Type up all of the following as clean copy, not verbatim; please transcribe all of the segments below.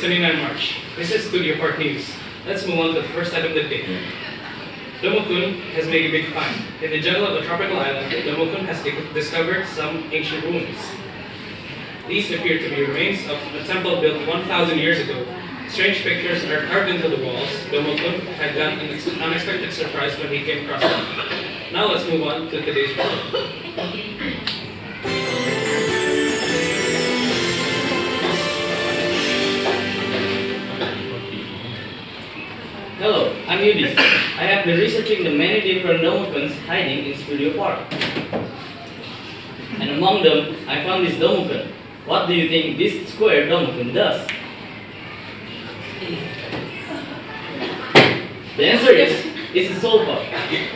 29 March. This is Studio Park News. Let's move on to the first item of the day. Domo-kun has made a big find. In the jungle of a tropical island, Domo-kun has discovered some ancient ruins. These appear to be remains of a temple built 1,000 years ago. Strange pictures are carved into the walls. Domo-kun had gotten an unexpected surprise when he came across them. Now let's move on to today's report. Hello, I'm Yudis. I have been researching the many different Domo-kuns hiding in Studio Park. And among them, I found this Domo-kun. What do you think this square Domo-kun does? The answer is, it's a sofa,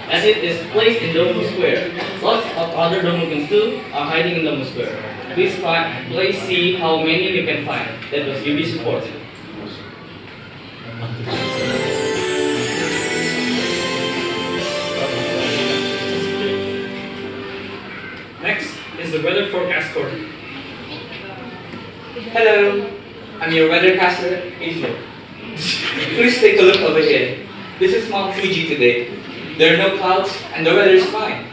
as it is placed in Domo Square. Lots of other Domo-kuns too are hiding in Domo Square. Please see how many you can find. That was Yudis' report. Next is the weather forecast tour. Hello, I'm your weathercaster, Angel. Please take a look over here. This is Mount Fuji today. There are no clouds and the weather is fine.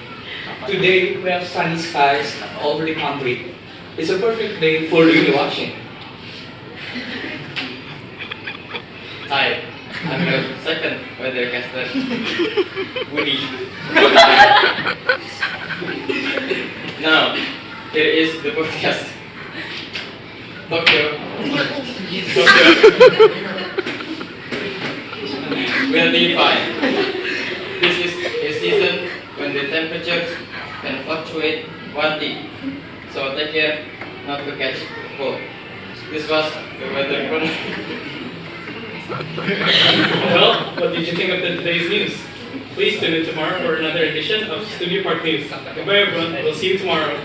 Today we have sunny skies all over the country. It's a perfect day for really watching. Hi, I'm your second weathercaster, Woody. Now, here is the forecast. Tokyo will be fine. This is a season when the temperatures can fluctuate 1 degree. So take care not to catch cold. This was the weather chrono. Well, what did you think of today's news? Please tune in tomorrow for another edition of Studio Park News. Goodbye everyone, we'll see you tomorrow.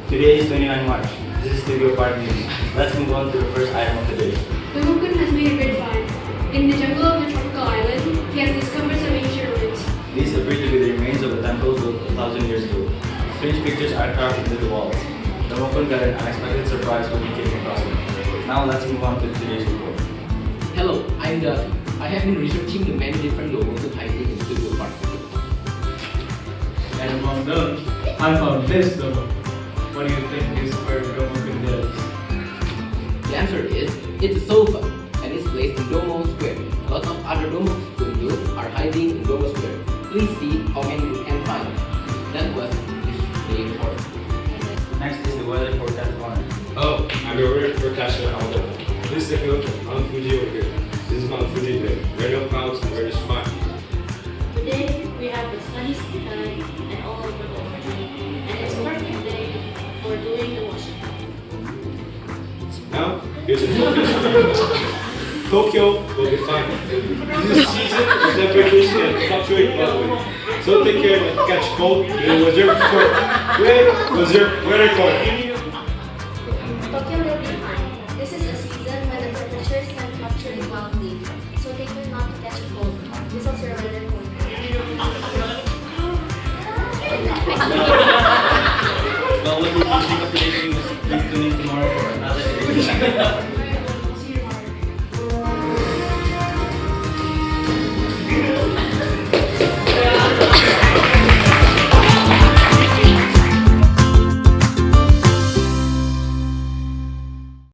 Today is 29 March. This is Studio Park News. Let's move on to the first item of the day. Domo-kun has made a great find. In the jungle of the tropical island, he has discovered some ancient ruins. These appear to be the remains of a temple built 1,000 years ago. Strange pictures are carved into the walls. Domo-kun got an unexpected surprise when he came across them. Now let's move on to today's report. Hello, I'm Duffy. I have been researching the many different Domo-kun hiding in Studio Park. And among them, I found this Domo. What do you think this square Domo-kun does? The answer is, it's a sofa, and it's placed in Domo Square. Lots of other Domo-kun too are hiding in Domo Square. Please see how many you can find. That was this day report. Next is the weather forecast corner. Hello, I'm your weather forecaster, Aldo. Please take a look at Mount Fuji over here. This is Mount Fuji today. There are no clouds and weather is fine. Today we have the sunny sky and all over the country, and it's a perfect day for doing the washing. Now, here's a forecast. Tokyo will be fine. This is season, the temperatures can fluctuate wildly. So take care not to catch cold. It was your weather corner. Tokyo will be fine. This is a season when the temperatures can fluctuate wildly. So take care not to catch cold. This is your weather corner. Well, what did you think of today's news? Please tune in tomorrow for another edition.